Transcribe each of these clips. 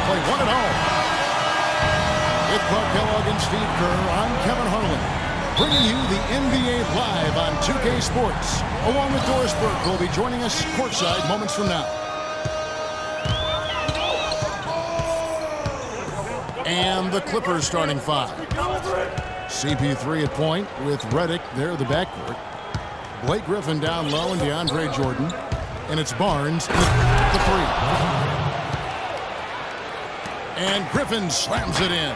play one at home. With Clark Kellogg and Steve Kerr, I'm Kevin Harlan, bringing you the NBA live on 2K Sports. Along with Doris Burke, who will be joining us courtside moments from now. And the Clippers starting five. CP3 at point with Redick there at the backcourt. Blake Griffin down low and DeAndre Jordan. And it's Barnes with the three. And Griffin slams it in.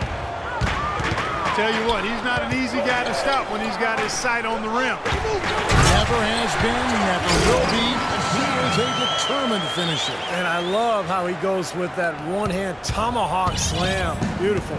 Tell you what, he's not an easy guy to stop when he's got his sight on the rim. Never has been, never will be. He is a determined finisher. And I love how he goes with that one-hand tomahawk slam. Beautiful.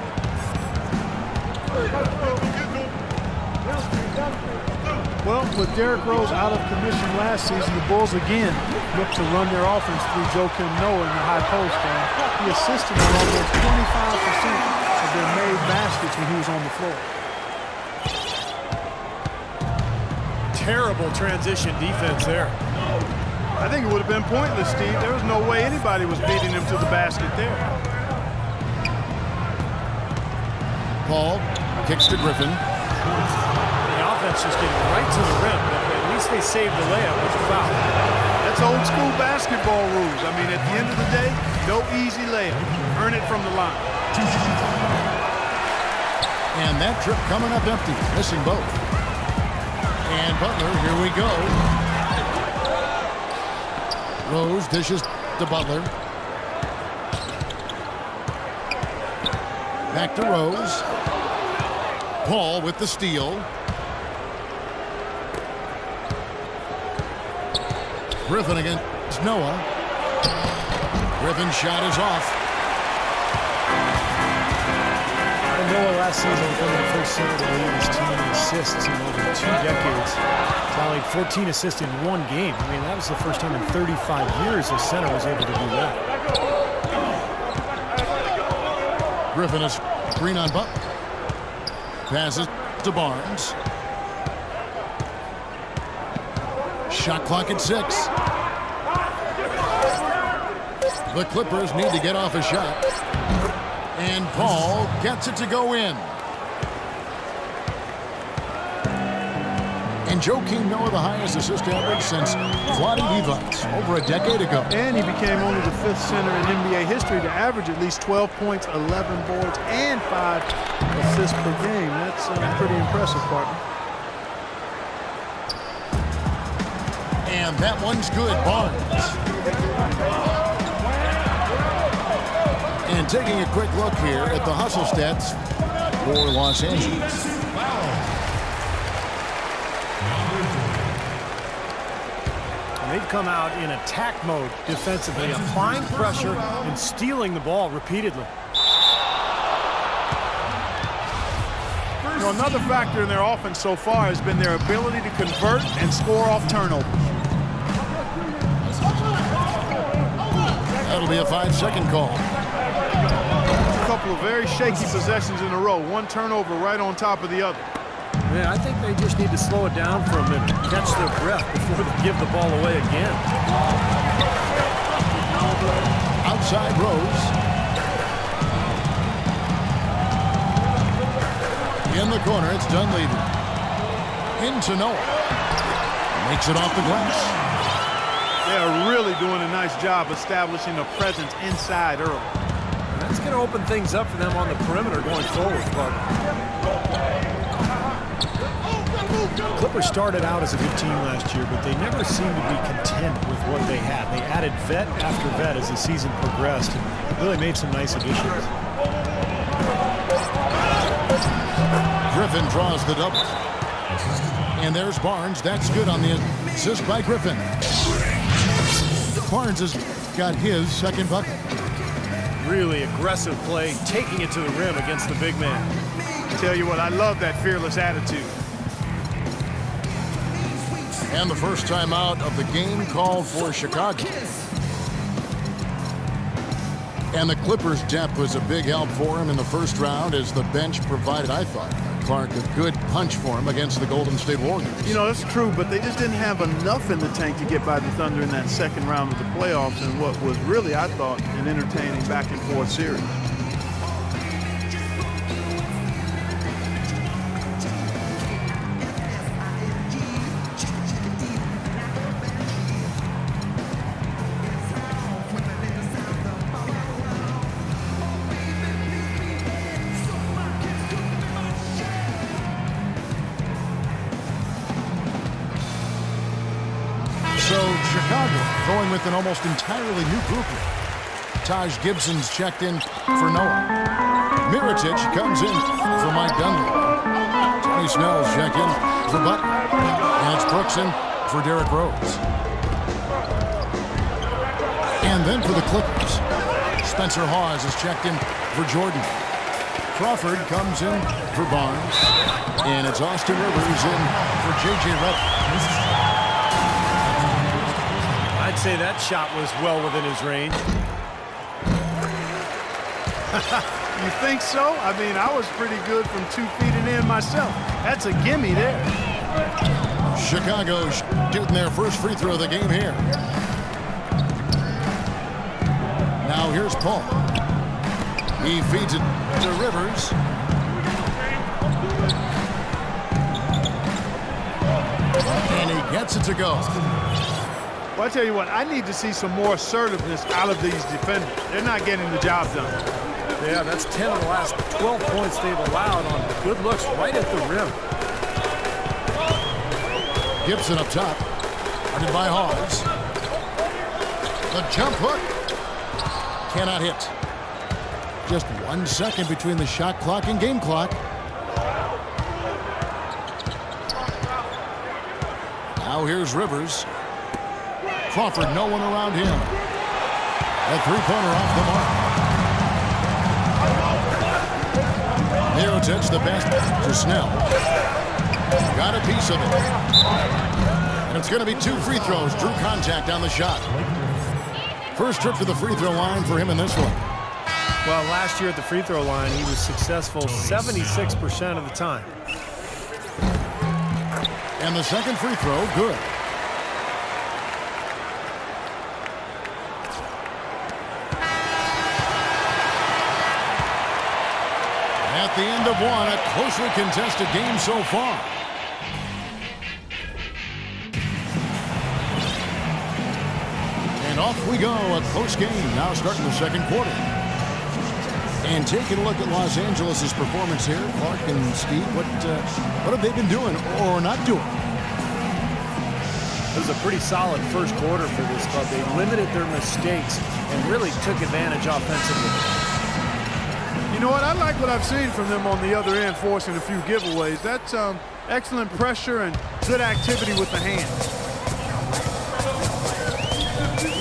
Well, with Derrick Rose out of commission last season, the Bulls again look to run their offense through Joakim Noah in the high post game. He assisted on almost 25% of their made baskets when he was on the floor. Terrible transition defense there. I think it would have been pointless, Steve. There was no way anybody was beating him to the basket there. Paul kicks to Griffin. The offense just getting right to the rim, but at least they saved the layup with a foul. That's old school basketball rules. I mean, at the end of the day, no easy layup. Earn it from the line. And that trip coming up empty, missing both. And Butler, here we go. Rose dishes to Butler. Back to Rose. Paul with the steal. Griffin against Noah. Griffin's shot is off. Noah last season becoming the first center to lead his team in assists in over 2 decades. Tallied 14 assists in one game. I mean, that was the first time in 35 years a center was able to do that. Griffin is green on Butler. Passes to Barnes. Shot clock at 6. The Clippers need to get off a shot. And Paul gets it to go in. And Joakim Noah, the highest assist average since Vlade Divac over a decade ago. And he became only the 5th center in NBA history to average at least 12 points, 11 boards, and 5 assists per game. That's pretty impressive, partner. And that one's good, Barnes. And taking a quick look here at the hustle stats for Los Angeles. And they've come out in attack mode defensively, applying pressure and stealing the ball repeatedly. You know, another factor in their offense so far has been their ability to convert and score off turnovers. That'll be a 5-second call. A couple of very shaky possessions in a row. One turnover right on top of the other. Man, I think they just need to slow it down for a minute, catch their breath before they give the ball away again. Outside Rose. In the corner, it's Dunleavy. Into Noah. Makes it off the glass. They're really doing a nice job establishing a presence inside early. And that's going to open things up for them on the perimeter going forward. But the Clippers started out as a good team last year, but they never seemed to be content with what they had. They added vet after vet as the season progressed and really made some nice additions. Griffin draws the double. And there's Barnes. That's good on the assist by Griffin. Barnes has got his second bucket. Really aggressive play, taking it to the rim against the big man. I tell you what, I love that fearless attitude. And the first time out of the game called for Chicago. And the Clippers' depth was a big help for him in the first round as the bench provided, I thought, Clark, a good punch for him against the Golden State Warriors. You know, that's true, but they just didn't have enough in the tank to get by the Thunder in that second round of the playoffs in what was really, I thought, an entertaining back-and-forth series. So Chicago going with an almost entirely new group. Taj Gibson's checked in for Noah. Mirotic comes in for Mike Dunleavy. Tony Snell's checked in for Butler. And it's Brooks in for Derrick Rose. And then for the Clippers, Spencer Hawes is checked in for Jordan. Crawford comes in for Barnes. And it's Austin Rivers in for J.J. Redick. I'd say that shot was well within his range. You think so? I mean, I was pretty good from 2 feet and in myself. That's a gimme there. Chicago shooting their first free throw of the game here. Now here's Paul. He feeds it to Rivers. And he gets it to go. Well, I tell you what, I need to see some more assertiveness out of these defenders. They're not getting the job done. Yeah, that's 10 of the last 12 points they've allowed on the good looks right at the rim. Gibson up top. Guarded by Hawes. The jump hook. Cannot hit. Just 1 second between the shot clock and game clock. Now here's Rivers. Crawford, no one around him. A three-pointer off the mark. Mirotic the best to Snell. Got a piece of it. And it's going to be 2 free throws. Drew contact on the shot. First trip to the free throw line for him in this one. Well, last year at the free throw line, he was successful 76% of the time. And the second free throw, good. At the end of one, a closely contested game so far. And off we go, a close game now starting the second quarter. And taking a look at Los Angeles' performance here, Clark and Steve, what have they been doing or not doing? It was a pretty solid first quarter for this club. They limited their mistakes and really took advantage offensively. You know what? I like what I've seen from them on the other end, forcing a few giveaways. That's excellent pressure and good activity with the hands.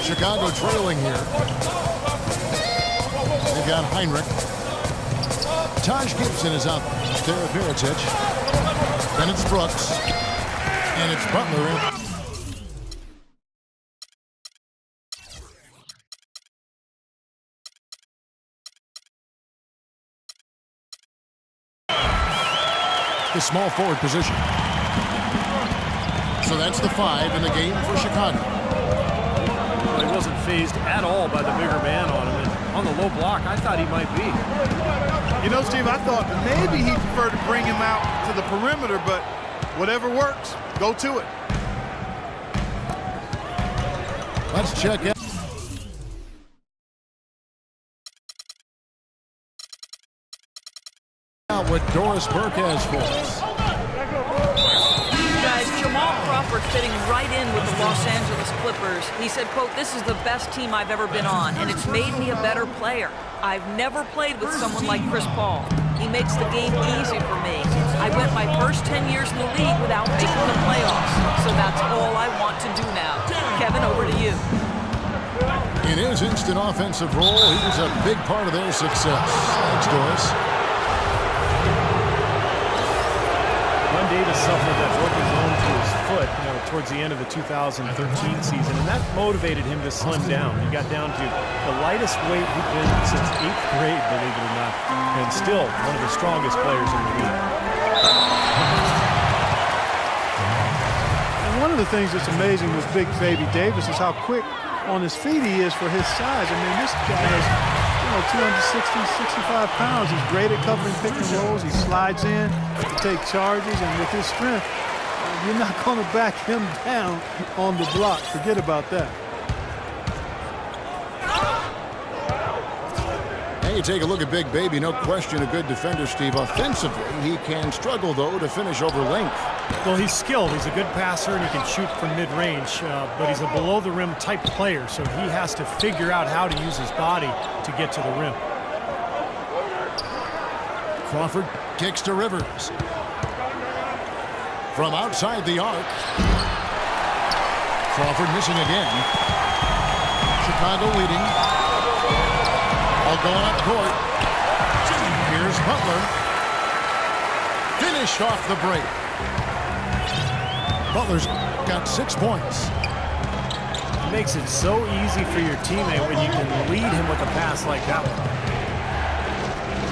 Chicago trailing here. They've got Heinrich. Taj Gibson is out there at Mirotic. Then it's Brooks. And it's Butler. The small forward position. So that's the 5 in the game for Chicago. Well, he wasn't phased at all by the bigger man on him. And on the low block, I thought he might be. You know, Steve, I thought maybe he preferred to bring him out to the perimeter, but whatever works, go to it. Let's check out. What Doris Burke has for us. Guys, Jamal Crawford fitting right in with the Los Angeles Clippers. He said, quote, "This is the best team I've ever been on, and it's made me a better player. I've never played with someone like Chris Paul. He makes the game easy for me. I went my first 10 years in the league without making the playoffs, so that's all I want to do now." Kevin, over to you. In his instant offensive role, he was a big part of their success. Thanks, Doris. Davis suffered that broken bone to his foot, towards the end of the 2013 season, and that motivated him to slim down. He got down to the lightest weight he'd been since 8th grade, believe it or not, and still one of the strongest players in the league. And one of the things that's amazing with Big Baby Davis is how quick on his feet he is for his size. I mean, this guy is, 260, 65 pounds. He's great at covering pick and rolls. He slides in to take charges, and with his strength, you're not going to back him down on the block. Forget about that. And you take a look at Big Baby, no question a good defender, Steve. Offensively, he can struggle, though, to finish over length. Well, he's skilled. He's a good passer, and he can shoot from mid-range, but he's a below-the-rim type player, so he has to figure out how to use his body to get to the rim. Crawford kicks to Rivers. From outside the arc. Crawford missing again. Chicago leading. All going up court. Here's Butler. Finished off the break. Butler's got 6 points. It makes it so easy for your teammate when you can lead him with a pass like that one.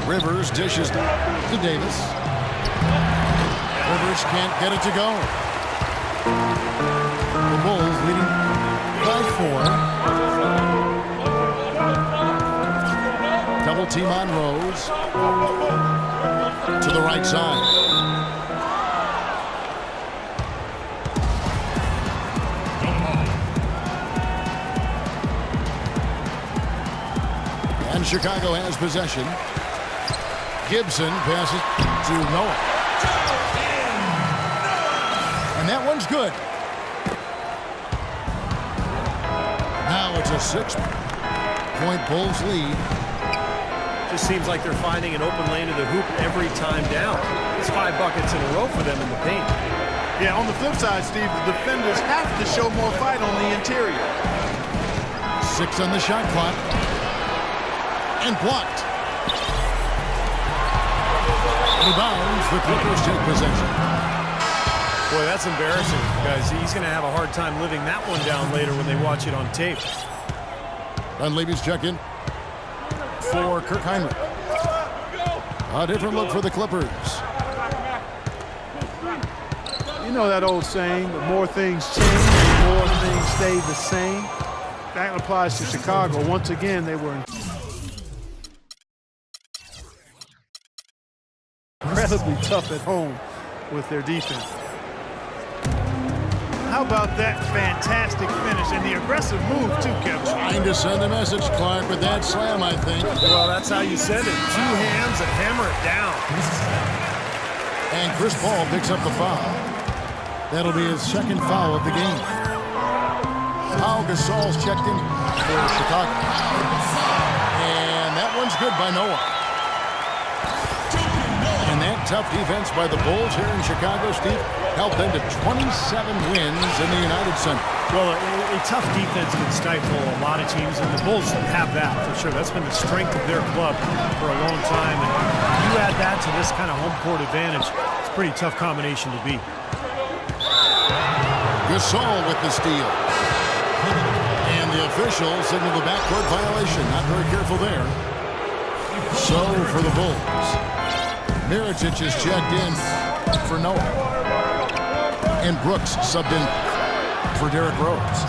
Rivers dishes to Davis. Rivers can't get it to go. The Bulls leading by 4. Double team on Rose. To the right side. And Chicago has possession. Gibson passes to Noah. And that one's good. Now it's a 6-point Bulls lead. Just seems like they're finding an open lane to the hoop every time down. It's 5 buckets in a row for them in the paint. Yeah, on the flip side, Steve, the defenders have to show more fight on the interior. 6 on the shot clock. And blocked. Rebounds, the Clippers take possession. Boy, that's embarrassing, guys. He's going to have a hard time living that one down later when they watch it on tape. Dunleavy's check-in for Kirk Hinrich. A different look for the Clippers. You know that old saying, the more things change, the more things stay the same. That applies to Chicago. Once again, they were incredibly tough at home with their defense. How about that fantastic finish and the aggressive move, too, Kevin? Trying to send a message, Clark, with that slam, I think. Well, that's how you send it. 2 hands and hammer it down. And Chris Paul picks up the foul. That'll be his 2nd foul of the game. Pau Gasol's checked in for Chicago. And that one's good by Noah. And that tough defense by the Bulls here in Chicago, Steve, helped them to 27 wins in the United Center. Well, a tough defense can stifle a lot of teams, and the Bulls have that for sure. That's been the strength of their club for a long time. And you add that to this kind of home court advantage, it's a pretty tough combination to beat. Gasol with the steal. And the official signaled the backcourt violation. Not very careful there. So for the Bulls, Mirotic is checked in for Noah. And Brooks subbed in for Derrick Rose.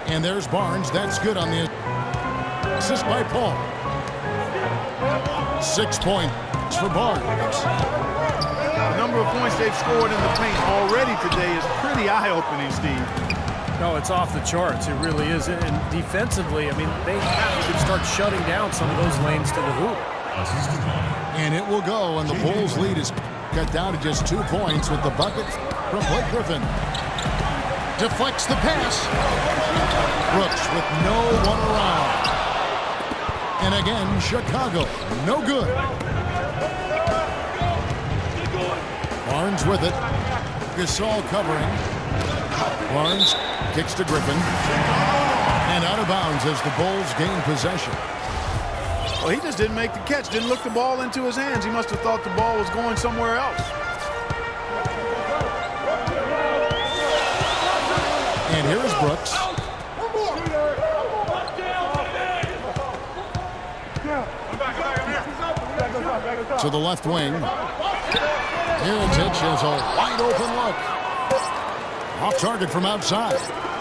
And there's Barnes. That's good on the assist by Paul. 6 points for Barnes. The number of points they've scored in the paint already today is pretty eye-opening, Steve. No, it's off the charts. It really is. And defensively, I mean, they have to start shutting down some of those lanes to the hoop. And it will go, and the Bulls' lead is cut down to just 2 points with the bucket from Blake Griffin. Deflects the pass. Brooks with no one around. And again, Chicago, no good. Barnes with it. Gasol covering. Barnes kicks to Griffin. And out of bounds as the Bulls gain possession. Well, he just didn't make the catch, didn't look the ball into his hands. He must have thought the ball was going somewhere else. And here is Brooks. to the left wing. Heritage has a wide open look. Off target from outside.